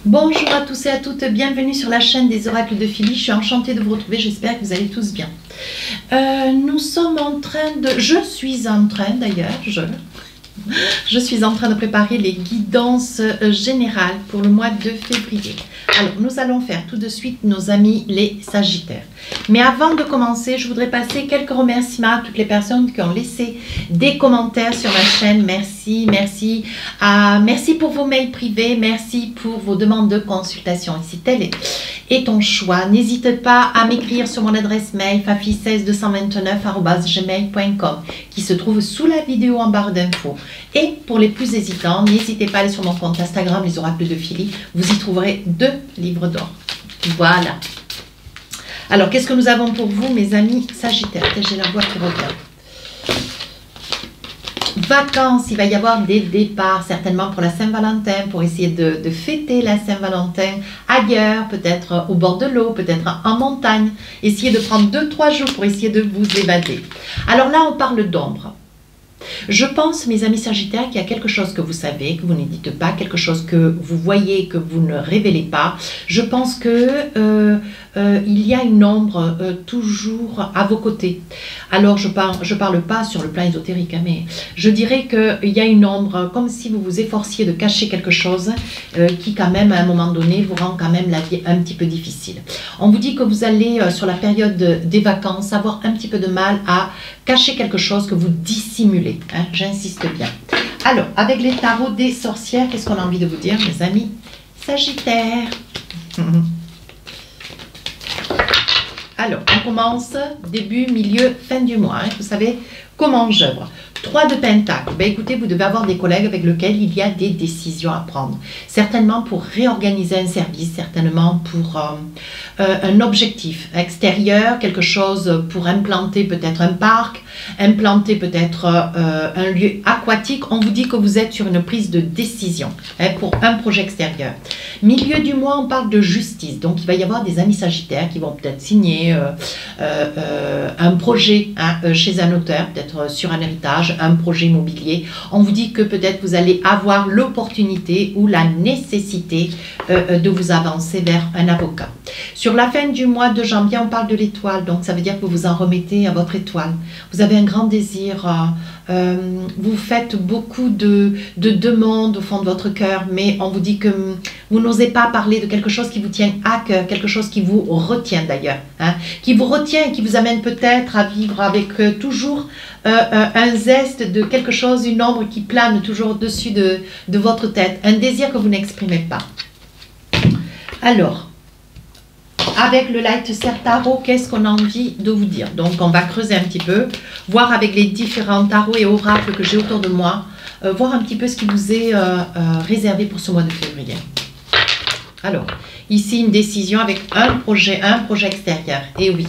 Bonjour à tous et à toutes, bienvenue sur la chaîne des oracles de Philly. Je suis enchantée de vous retrouver, j'espère que vous allez tous bien. Je suis en train d'ailleurs, je suis en train de préparer les guidances générales pour le mois de février. Alors, nous allons faire tout de suite nos amis les Sagittaires. Mais avant de commencer, je voudrais passer quelques remerciements à toutes les personnes qui ont laissé des commentaires sur ma chaîne. Merci, merci. Merci pour vos mails privés, merci pour vos demandes de consultation. Et si tel est ton choix, n'hésite pas à m'écrire sur mon adresse mail fafi16229@gmail.com qui se trouve sous la vidéo en barre d'infos. Et pour les plus hésitants, n'hésitez pas à aller sur mon compte Instagram, les oracles de Philly. Vous y trouverez 2 livres d'or. Voilà. Alors, qu'est-ce que nous avons pour vous, mes amis Sagittaires? J'ai la voix qui revient. Vacances, il va y avoir des départs, certainement pour la Saint-Valentin, pour essayer de fêter la Saint-Valentin ailleurs, peut-être au bord de l'eau, peut-être en montagne. Essayez de prendre 2-3 jours pour essayer de vous évader. Alors là, on parle d'ombre. Je pense, mes amis Sagittaires, qu'il y a quelque chose que vous savez, que vous ne dites pas, quelque chose que vous voyez, que vous ne révélez pas. Je pense que il y a une ombre toujours à vos côtés. Alors, je parle pas sur le plan ésotérique, hein, mais je dirais qu'il y a une ombre, comme si vous vous efforciez de cacher quelque chose qui, quand même, à un moment donné, vous rend quand même la vie un petit peu difficile. On vous dit que vous allez, sur la période des vacances, avoir un petit peu de mal à cacher quelque chose que vous dissimulez. Hein, j'insiste bien. Alors, avec les tarots des sorcières, qu'est-ce qu'on a envie de vous dire, mes amis Sagittaires? Alors, on commence début, milieu, fin du mois. Hein, vous savez comment j'œuvre. 3 de Pentacle. Ben, écoutez, vous devez avoir des collègues avec lesquels il y a des décisions à prendre. Certainement pour réorganiser un service, certainement pour un objectif extérieur, quelque chose pour implanter peut-être un parc, implanter peut-être un lieu aquatique. On vous dit que vous êtes sur une prise de décision hein, pour un projet extérieur. Milieu du mois, on parle de justice. Donc, il va y avoir des amis Sagittaires qui vont peut-être signer un projet hein, chez un notaire, peut-être sur un héritage, un projet immobilier. On vous dit que peut-être vous allez avoir l'opportunité ou la nécessité de vous avancer vers un avocat. Sur la fin du mois de janvier, on parle de l'étoile, donc ça veut dire que vous vous en remettez à votre étoile. Vous avez un grand désir, vous faites beaucoup de demandes au fond de votre cœur, mais on vous dit que vous n'osez pas parler de quelque chose qui vous tient à cœur, quelque chose qui vous retient d'ailleurs, hein, qui vous retient et qui vous amène peut-être à vivre avec toujours un zeste de quelque chose, une ombre qui plane toujours au-dessus de votre tête, un désir que vous n'exprimez pas. Alors, avec le Light Ser Tarot, qu'est-ce qu'on a envie de vous dire? Donc, on va creuser un petit peu, voir avec les différents tarots et oracles que j'ai autour de moi, voir un petit peu ce qui vous est réservé pour ce mois de février. Alors, ici, une décision avec un projet extérieur. Et oui,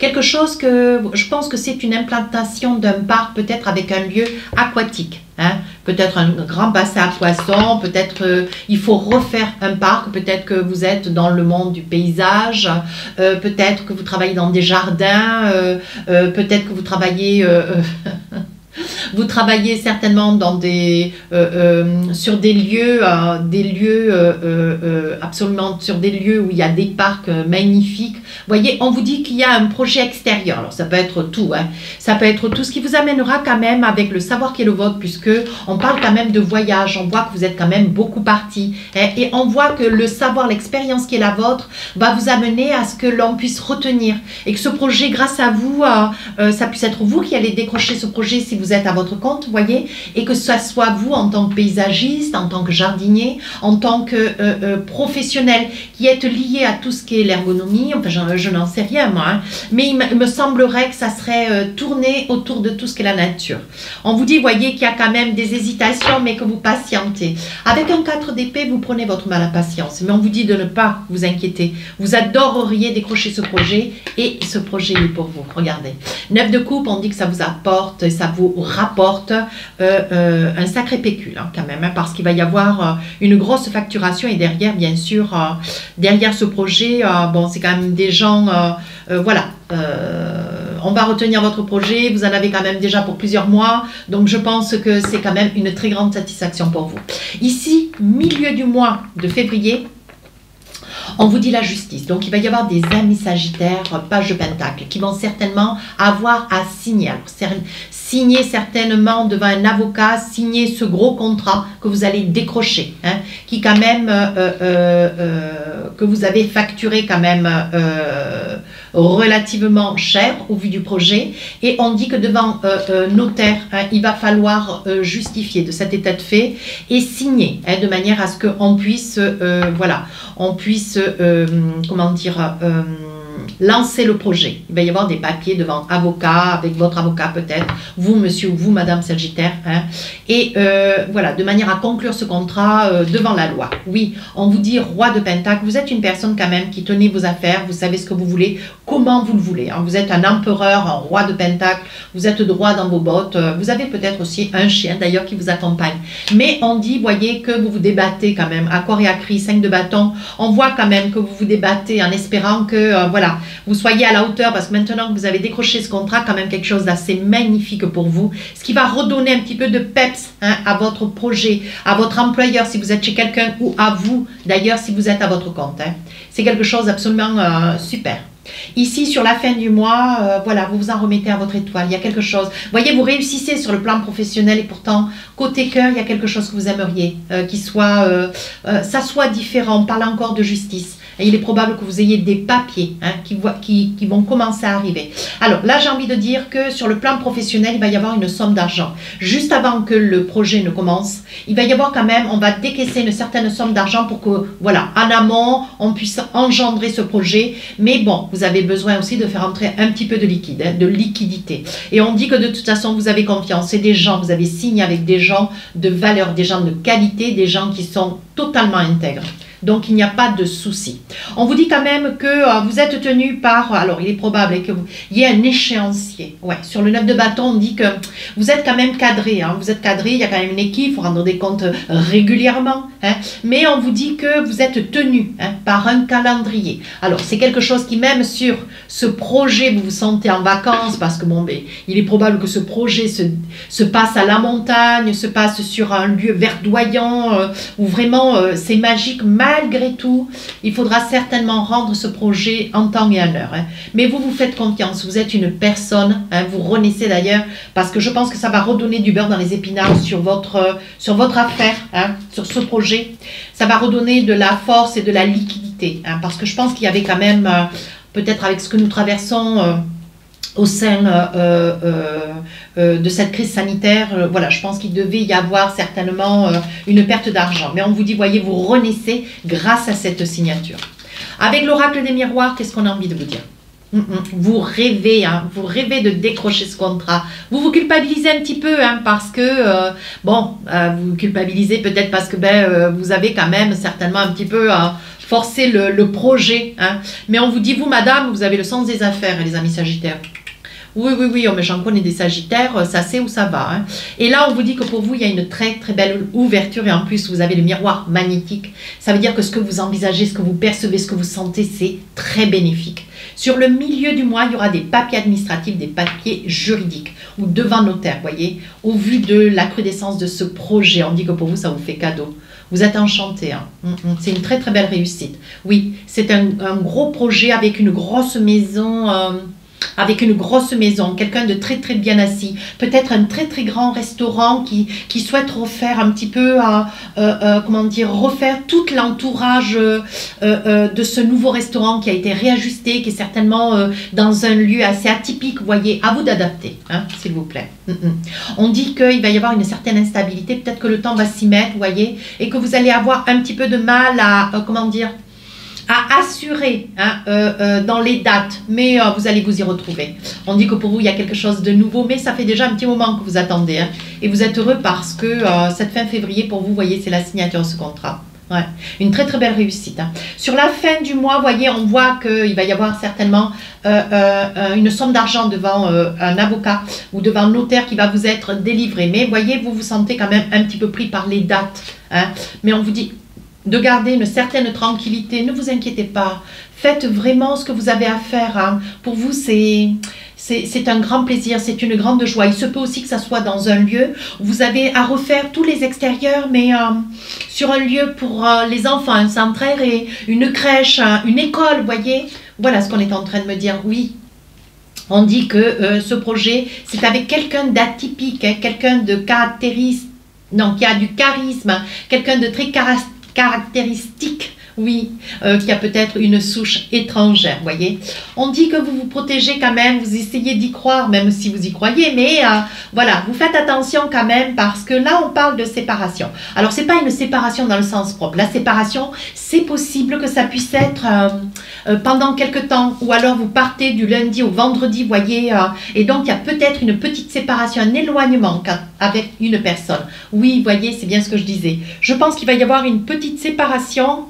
quelque chose que je pense que c'est une implantation d'un parc, peut-être avec un lieu aquatique. Hein? Peut-être un grand bassin à poissons, peut-être il faut refaire un parc, peut-être que vous êtes dans le monde du paysage, peut-être que vous travaillez dans des jardins, peut-être que vous travaillez... Vous travaillez certainement dans sur des lieux, absolument sur des lieux où il y a des parcs magnifiques. Vous voyez, on vous dit qu'il y a un projet extérieur. Alors, ça peut être tout. Hein. Ça peut être tout ce qui vous amènera quand même avec le savoir qui est le vôtre, puisque on parle quand même de voyage. On voit que vous êtes quand même beaucoup partis. Hein, et on voit que le savoir, l'expérience qui est la vôtre, va vous amener à ce que l'on puisse retenir. Et que ce projet, grâce à vous, ça puisse être vous qui allez décrocher ce projet si vous êtes à votre compte, vous voyez, et que ce soit vous en tant que paysagiste, en tant que jardinier, en tant que professionnel qui êtes lié à tout ce qui est l'ergonomie, enfin je n'en sais rien moi, hein, mais il me semblerait que ça serait tourné autour de tout ce qu'est la nature. On vous dit, voyez, qu'il y a quand même des hésitations, mais que vous patientez. Avec un 4 d'épée, vous prenez votre mal à patience, mais on vous dit de ne pas vous inquiéter. Vous adoreriez décrocher ce projet, et ce projet est pour vous. Regardez. 9 de coupe, on dit que ça vous apporte, ça vous rapporte un sacré pécule hein, quand même, hein, parce qu'il va y avoir une grosse facturation et derrière, bien sûr, derrière ce projet, bon, c'est quand même des gens, voilà, on va retenir votre projet, vous en avez quand même déjà pour plusieurs mois, donc je pense que c'est quand même une très grande satisfaction pour vous. Ici, milieu du mois de février, On vous dit la justice. Donc, il va y avoir des amis sagittaires, page de pentacle, qui vont certainement avoir à signer. Alors, signer certainement devant un avocat, signer ce gros contrat que vous allez décrocher, hein, qui quand même, que vous avez facturé quand même relativement cher au vu du projet. Et on dit que devant notaire, hein, il va falloir justifier de cet état de fait et signer, hein, de manière à ce qu'on puisse, voilà, on puisse, comment dire, lancer le projet. Il va y avoir des papiers devant avocat, avec votre avocat peut-être, vous monsieur ou vous madame Sagittaire, hein, et voilà, de manière à conclure ce contrat devant la loi. Oui, on vous dit roi de Pentacle, vous êtes une personne quand même qui tenez vos affaires, vous savez ce que vous voulez, comment vous le voulez, hein. Vous êtes un empereur, un roi de Pentacle, vous êtes droit dans vos bottes, vous avez peut-être aussi un chien d'ailleurs qui vous accompagne, mais on dit, voyez, que vous vous débattez quand même, à corps et à cri, 5 de bâton, on voit quand même que vous vous débattez en espérant que, voilà, vous soyez à la hauteur, parce que maintenant que vous avez décroché ce contrat, quand même quelque chose d'assez magnifique pour vous, ce qui va redonner un petit peu de peps, hein, à votre projet, à votre employeur si vous êtes chez quelqu'un, ou à vous d'ailleurs si vous êtes à votre compte, hein. C'est quelque chose d'absolument super. Ici, sur la fin du mois, voilà, vous vous en remettez à votre étoile. Il y a quelque chose. Vous voyez, vous réussissez sur le plan professionnel et pourtant, côté cœur, il y a quelque chose que vous aimeriez qui soit, ça soit différent. On parle encore de justice. Et il est probable que vous ayez des papiers, hein, qui vont commencer à arriver. Alors là, j'ai envie de dire que sur le plan professionnel, il va y avoir une somme d'argent. Juste avant que le projet ne commence, il va y avoir quand même, on va décaisser une certaine somme d'argent pour que, voilà, en amont, on puisse engendrer ce projet. Mais bon, vous avez besoin aussi de faire entrer un petit peu de liquide, hein, de liquidité. Et on dit que de toute façon, vous avez confiance. C'est des gens, vous avez signé avec des gens de valeur, des gens de qualité, des gens qui sont totalement intègres. Donc, il n'y a pas de souci. On vous dit quand même que vous êtes tenu par... Alors, il est probable qu'il y ait un échéancier. Ouais, sur le 9 de bâton, on dit que vous êtes quand même cadré. Hein, vous êtes cadré, il y a quand même une équipe, il faut rendre des comptes régulièrement. Hein, mais on vous dit que vous êtes tenu, hein, par un calendrier. Alors, c'est quelque chose qui, même sur ce projet, vous vous sentez en vacances, parce que, bon, ben, il est probable que ce projet se passe à la montagne, se passe sur un lieu verdoyant, où vraiment c'est magique. Malgré tout, il faudra certainement rendre ce projet en temps et en heure. Hein. Mais vous faites confiance, vous êtes une personne, hein, vous renaissez d'ailleurs, parce que je pense que ça va redonner du beurre dans les épinards sur votre affaire, hein, sur ce projet. Ça va redonner de la force et de la liquidité, hein, parce que je pense qu'il y avait quand même, peut-être avec ce que nous traversons, au sein de cette crise sanitaire, voilà, je pense qu'il devait y avoir certainement une perte d'argent. Mais on vous dit, voyez, vous renaissez grâce à cette signature. Avec l'oracle des miroirs, qu'est-ce qu'on a envie de vous dire? Vous rêvez, hein, vous rêvez de décrocher ce contrat. Vous culpabilisez un petit peu, hein, parce que, vous culpabilisez peut-être parce que vous avez quand même certainement un petit peu forcé le projet. Hein. Mais on vous dit, vous, madame, vous avez le sens des affaires, les amis sagittaires. Oui, oui, oui, mais j'en connais des sagittaires, ça sait où ça va. Hein. Et là, on vous dit que pour vous, il y a une très, très belle ouverture. Et en plus, vous avez le miroir magnétique. Ça veut dire que ce que vous envisagez, ce que vous percevez, ce que vous sentez, c'est très bénéfique. Sur le milieu du mois, il y aura des papiers administratifs, des papiers juridiques ou devant notaire, voyez. Au vu de la recrudescence de ce projet, on dit que pour vous, ça vous fait cadeau. Vous êtes enchanté. Hein. C'est une très, très belle réussite. Oui, c'est un gros projet avec une grosse maison... quelqu'un de très très bien assis, peut-être un très très grand restaurant qui souhaite refaire un petit peu, comment dire, refaire tout l'entourage de ce nouveau restaurant qui a été réajusté, qui est certainement dans un lieu assez atypique, vous voyez, à vous d'adapter, hein, s'il vous plaît. On dit qu'il va y avoir une certaine instabilité, peut-être que le temps va s'y mettre, vous voyez, et que vous allez avoir un petit peu de mal à, comment dire, à assurer, hein, dans les dates, mais vous allez vous y retrouver. On dit que pour vous, il y a quelque chose de nouveau, mais ça fait déjà un petit moment que vous attendez, hein, et vous êtes heureux parce que cette fin février, pour vous, voyez, c'est la signature de ce contrat. Ouais. Une très très belle réussite. Hein. Sur la fin du mois, voyez, on voit qu'il va y avoir certainement une somme d'argent devant un avocat ou devant un notaire qui va vous être délivré. Mais voyez, vous vous sentez quand même un petit peu pris par les dates. Hein. Mais on vous dit de garder une certaine tranquillité, ne vous inquiétez pas, faites vraiment ce que vous avez à faire. Hein. Pour vous, c'est c'est un grand plaisir, c'est une grande joie. Il se peut aussi que ça soit dans un lieu où vous avez à refaire tous les extérieurs, mais sur un lieu pour les enfants, un centre aéré, une crèche, une école, vous voyez. Voilà ce qu'on est en train de me dire, oui. On dit que ce projet, c'est avec quelqu'un d'atypique, hein, quelqu'un de caractéristique, non, qui a du charisme, quelqu'un de très caractéristique. Oui, qui a peut-être une souche étrangère, voyez. On dit que vous vous protégez quand même, vous essayez d'y croire, même si vous y croyez, mais voilà, vous faites attention quand même parce que là, on parle de séparation. Alors, c'est pas une séparation dans le sens propre. La séparation, c'est possible que ça puisse être pendant quelque temps, ou alors vous partez du lundi au vendredi, voyez, et donc il y a peut-être une petite séparation, un éloignement avec une personne. Oui, voyez, c'est bien ce que je disais. Je pense qu'il va y avoir une petite séparation.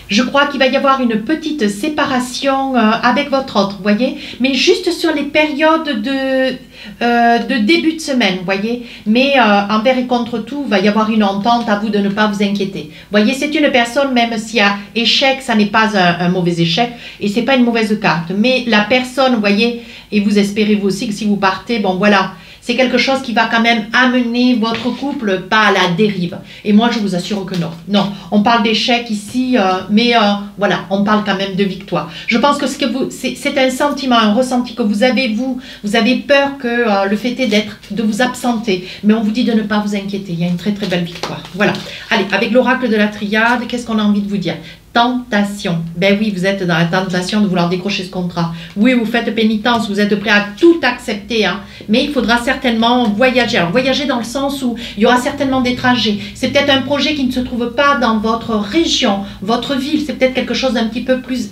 Je crois qu'il va y avoir une petite séparation avec votre autre, vous voyez, mais juste sur les périodes de début de semaine, vous voyez, mais envers et contre tout, il va y avoir une entente, à vous de ne pas vous inquiéter. Vous voyez, c'est une personne, même s'il y a échec, ça n'est pas un mauvais échec, et c'est pas une mauvaise carte, mais la personne, vous voyez, et vous espérez vous aussi que si vous partez, bon voilà, c'est quelque chose qui va quand même amener votre couple pas à la dérive. Et moi, je vous assure que non. Non, on parle d'échec ici, mais voilà, on parle quand même de victoire. Je pense que c'est un sentiment, un ressenti que vous avez, vous avez peur que le fait est de vous absenter. Mais on vous dit de ne pas vous inquiéter. Il y a une très très belle victoire. Voilà. Allez, avec l'oracle de la triade, qu'est-ce qu'on a envie de vous dire ? Tentation. Ben oui, vous êtes dans la tentation de vouloir décrocher ce contrat. Oui, vous faites pénitence, vous êtes prêt à tout accepter, hein, mais il faudra certainement voyager. Alors, voyager dans le sens où il y aura certainement des trajets. C'est peut-être un projet qui ne se trouve pas dans votre région, votre ville. C'est peut-être quelque chose d'un petit peu plus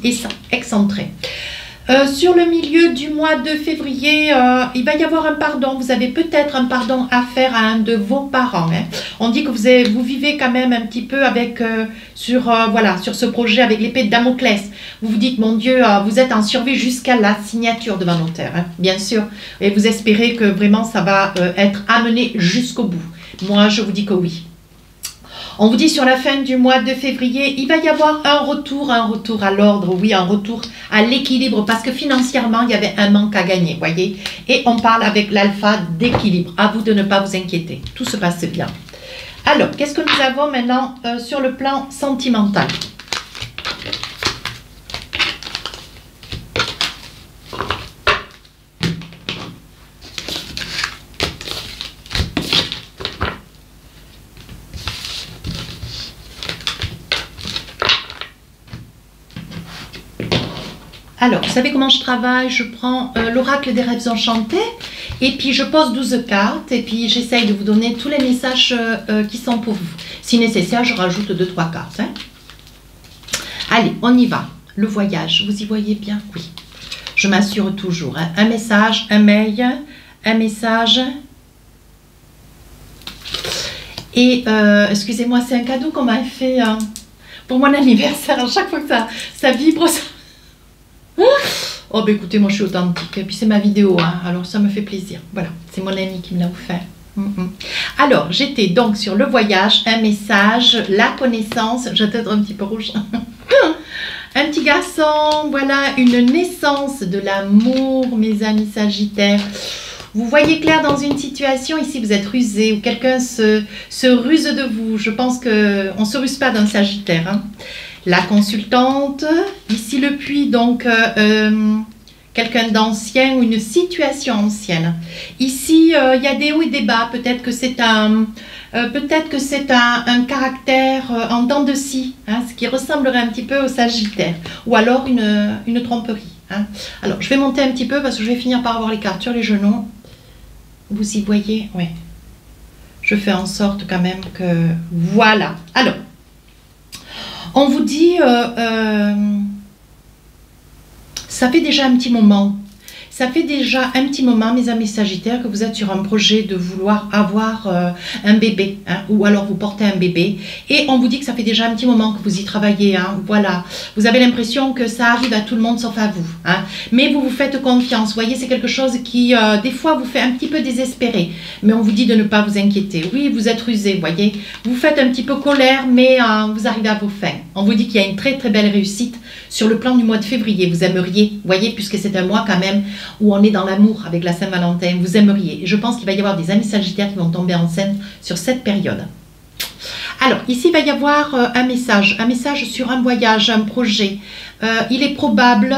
excentré. Sur le milieu du mois de février, il va y avoir un pardon. Vous avez peut-être un pardon à faire à un de vos parents. Hein. On dit que vous vivez quand même un petit peu avec voilà, sur ce projet avec l'épée de Damoclès. Vous vous dites, mon Dieu, vous êtes en survie jusqu'à la signature devant notaire, hein, bien sûr. Et vous espérez que vraiment ça va être amené jusqu'au bout. Moi, je vous dis que oui. On vous dit sur la fin du mois de février, il va y avoir un retour à l'ordre, oui, un retour à l'équilibre, parce que financièrement, il y avait un manque à gagner, voyez. Et on parle avec l'alpha d'équilibre. À vous de ne pas vous inquiéter, tout se passe bien. Alors, qu'est-ce que nous avons maintenant sur le plan sentimental ? Alors, vous savez comment je travaille? Je prends l'oracle des rêves enchantés et puis je pose 12 cartes et puis j'essaye de vous donner tous les messages qui sont pour vous. Si nécessaire, je rajoute 2-3 cartes. Hein. Allez, on y va. Le voyage, vous y voyez bien? Oui. Je m'assure toujours. Hein. Un message, un mail, un message. Et, excusez-moi, c'est un cadeau qu'on m'a fait pour mon anniversaire. À chaque fois que ça vibre, ça... Oh, ben écoutez, moi je suis authentique. Et puis c'est ma vidéo, hein, alors ça me fait plaisir. Voilà, c'est mon ami qui me l'a offert. Alors, j'étais donc sur le voyage, un message, la connaissance. Je vais être un petit peu rouge. Un petit garçon, voilà, une naissance de l'amour, mes amis Sagittaires. Vous voyez clair dans une situation, ici vous êtes rusé ou quelqu'un se ruse de vous. Je pense qu'on ne se ruse pas d'un Sagittaire. Hein. La consultante, ici le puits, donc quelqu'un d'ancien ou une situation ancienne. Ici, il y a des hauts et des bas. Peut-être que c'est un caractère en dents de scie, hein, ce qui ressemblerait un petit peu au Sagittaire. Ou alors une tromperie. Hein. Alors, je vais monter un petit peu parce que je vais finir par avoir les cartes sur les genoux. Vous y voyez? Oui. Je fais en sorte quand même que... Voilà. Alors, on vous dit, ça fait déjà un petit moment. ça fait déjà un petit moment, mes amis Sagittaires, que vous êtes sur un projet de vouloir avoir un bébé, hein, ou alors vous portez un bébé, et on vous dit que ça fait déjà un petit moment que vous y travaillez, hein, voilà. Vous avez l'impression que ça arrive à tout le monde sauf à vous, hein, mais vous vous faites confiance. Vous voyez, c'est quelque chose qui, des fois, vous fait un petit peu désespérer, mais on vous dit de ne pas vous inquiéter. Oui, vous êtes rusé, vous voyez, vous faites un petit peu colère, mais vous arrivez à vos fins. On vous dit qu'il y a une très très belle réussite sur le plan du mois de février. Vous aimeriez, vous voyez, puisque c'est un mois quand même où on est dans l'amour avec la Saint-Valentin, vous aimeriez. Et je pense qu'il va y avoir des amis Sagittaires qui vont tomber enceintes sur cette période. Alors, ici, il va y avoir un message sur un voyage, un projet. Il est probable,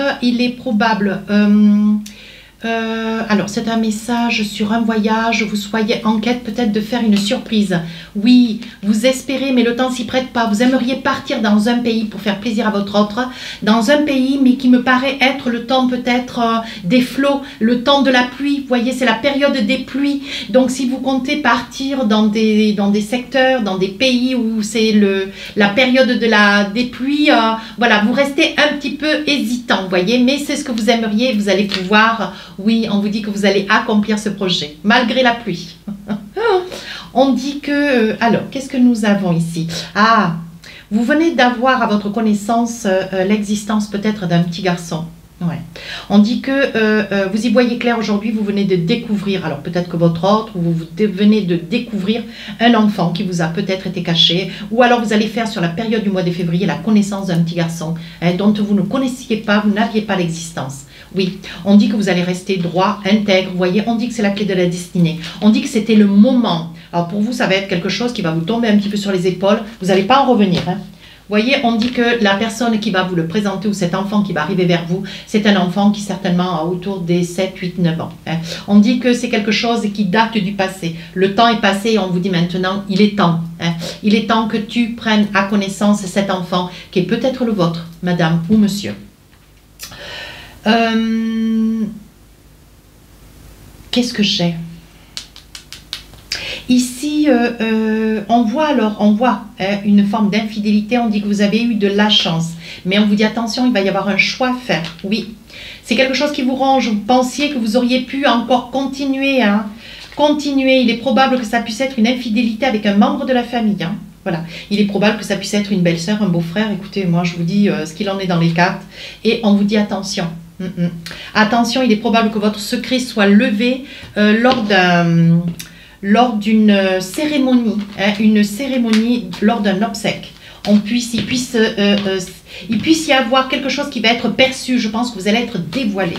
alors, c'est un message sur un voyage, vous soyez en quête peut-être de faire une surprise. Oui, vous espérez, mais le temps s'y prête pas. Vous aimeriez partir dans un pays pour faire plaisir à votre autre, dans un pays, mais qui me paraît être le temps peut-être des flots, le temps de la pluie. Vous voyez, c'est la période des pluies. Donc, si vous comptez partir dans des secteurs, dans des pays où c'est la période des pluies, voilà, vous restez un petit peu hésitant, vous voyez, mais c'est ce que vous aimeriez, vous allez pouvoir... Oui, on vous dit que vous allez accomplir ce projet, malgré la pluie. On dit que... alors, qu'est-ce que nous avons ici? Ah, vous venez d'avoir à votre connaissance l'existence peut-être d'un petit garçon. Ouais. On dit que vous y voyez clair aujourd'hui, vous venez de découvrir, alors peut-être que votre autre, vous venez de découvrir un enfant qui vous a peut-être été caché, ou alors vous allez faire sur la période du mois de février la connaissance d'un petit garçon dont vous ne connaissiez pas, vous n'aviez pas l'existence. Oui, on dit que vous allez rester droit, intègre, vous voyez, on dit que c'est la clé de la destinée. On dit que c'était le moment. Alors pour vous, ça va être quelque chose qui va vous tomber un petit peu sur les épaules. Vous n'allez pas en revenir. Hein. Vous voyez, on dit que la personne qui va vous le présenter ou cet enfant qui va arriver vers vous, c'est un enfant qui certainement a autour des 7, 8, 9 ans. Hein. On dit que c'est quelque chose qui date du passé. Le temps est passé et on vous dit maintenant, il est temps. Hein. Il est temps que tu prennes à connaissance cet enfant qui est peut-être le vôtre, madame ou monsieur. Qu'est-ce que j'ai ici? On voit une forme d'infidélité. On dit que vous avez eu de la chance, mais on vous dit attention, il va y avoir un choix à faire. Oui, c'est quelque chose qui vous ronge. Vous pensiez que vous auriez pu encore continuer, hein, continuer. Il est probable que ça puisse être une infidélité avec un membre de la famille, hein. Voilà, il est probable que ça puisse être une belle-sœur, un beau-frère. Écoutez, moi je vous dis ce qu'il en est dans les cartes et on vous dit attention. Attention, il est probable que votre secret soit levé lors d'une cérémonie, hein, lors d'un obsèque. Il puisse y avoir quelque chose qui va être perçu. Je pense que vous allez être dévoilé.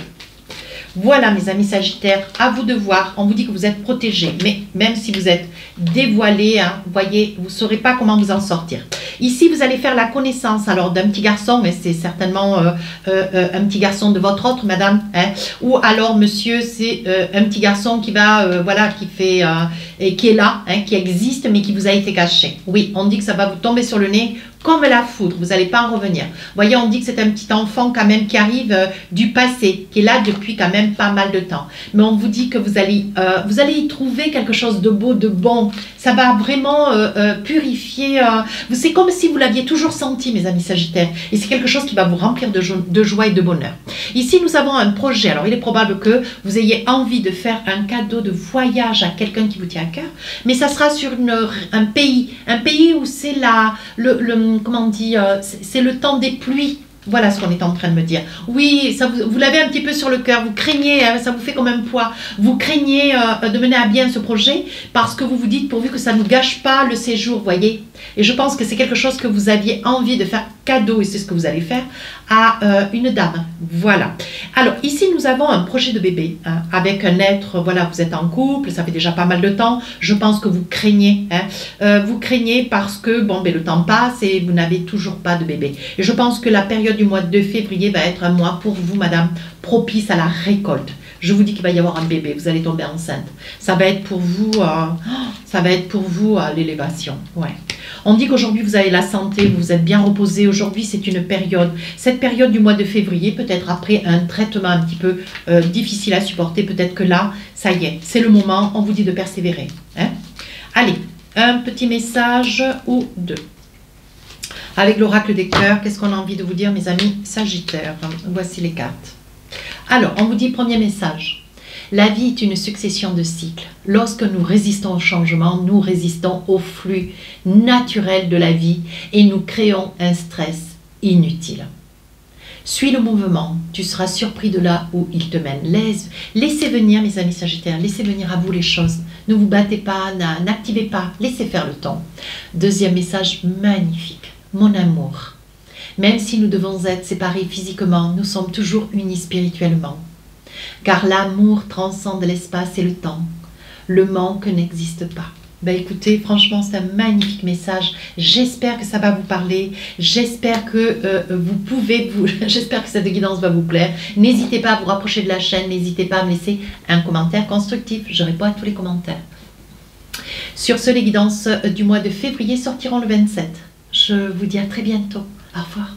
Voilà, mes amis Sagittaires, à vous de voir. On vous dit que vous êtes protégés, mais même si vous êtes dévoilés, hein, vous voyez, vous ne saurez pas comment vous en sortir. Ici, vous allez faire la connaissance alors d'un petit garçon, mais c'est certainement un petit garçon de votre autre, madame, hein, ou alors monsieur, c'est un petit garçon qui va, voilà, qui est là, hein, qui existe, mais qui vous a été caché. Oui, on dit que ça va vous tomber sur le nez comme la foudre, vous n'allez pas en revenir. Vous voyez, on dit que c'est un petit enfant quand même qui arrive du passé, qui est là depuis quand même pas mal de temps. Mais on vous dit que vous allez y trouver quelque chose de beau, de bon. Ça va vraiment purifier. C'est comme si vous l'aviez toujours senti, mes amis Sagittaires. Et c'est quelque chose qui va vous remplir de joie et de bonheur. Ici, nous avons un projet. Alors, il est probable que vous ayez envie de faire un cadeau de voyage à quelqu'un qui vous tient à cœur. Mais ça sera sur un pays où c'est comment on dit, c'est le temps des pluies. Voilà ce qu'on est en train de me dire. Oui, vous l'avez un petit peu sur le cœur. Vous craignez, ça vous fait comme un poids. Vous craignez de mener à bien ce projet parce que vous vous dites pourvu que ça ne gâche pas le séjour, voyez. Et je pense que c'est quelque chose que vous aviez envie de faire cadeau et c'est ce que vous allez faire à une dame. Voilà. Alors ici nous avons un projet de bébé hein, avec un être, voilà, vous êtes en couple, ça fait déjà pas mal de temps. Je pense que vous craignez. Hein, vous craignez parce que bon, ben, le temps passe et vous n'avez toujours pas de bébé. Et je pense que la période du mois de février va être un mois pour vous, madame, propice à la récolte. Je vous dis qu'il va y avoir un bébé, vous allez tomber enceinte. Ça va être pour vous, l'élévation. Ouais. On dit qu'aujourd'hui vous avez la santé, vous vous êtes bien reposé. Aujourd'hui c'est une période, cette période du mois de février, peut-être après un traitement un petit peu difficile à supporter, peut-être que là, ça y est, c'est le moment, on vous dit de persévérer. Hein? Allez, un petit message ou deux. Avec l'oracle des cœurs, qu'est-ce qu'on a envie de vous dire, mes amis Sagittaires? Voici les cartes. Alors, on vous dit premier message. La vie est une succession de cycles. Lorsque nous résistons au changement, nous résistons au flux naturel de la vie et nous créons un stress inutile. Suis le mouvement, tu seras surpris de là où il te mène. Laissez venir, mes amis Sagittaires, laissez venir à vous les choses. Ne vous battez pas, n'activez pas, laissez faire le temps. Deuxième message magnifique, mon amour. Même si nous devons être séparés physiquement, nous sommes toujours unis spirituellement. Car l'amour transcende l'espace et le temps. Le manque n'existe pas. Ben écoutez, franchement, c'est un magnifique message. J'espère que ça va vous parler. J'espère que j'espère que cette guidance va vous plaire. N'hésitez pas à vous rapprocher de la chaîne. N'hésitez pas à me laisser un commentaire constructif. Je réponds à tous les commentaires. Sur ce, les guidances du mois de février sortiront le 27. Je vous dis à très bientôt. Au revoir.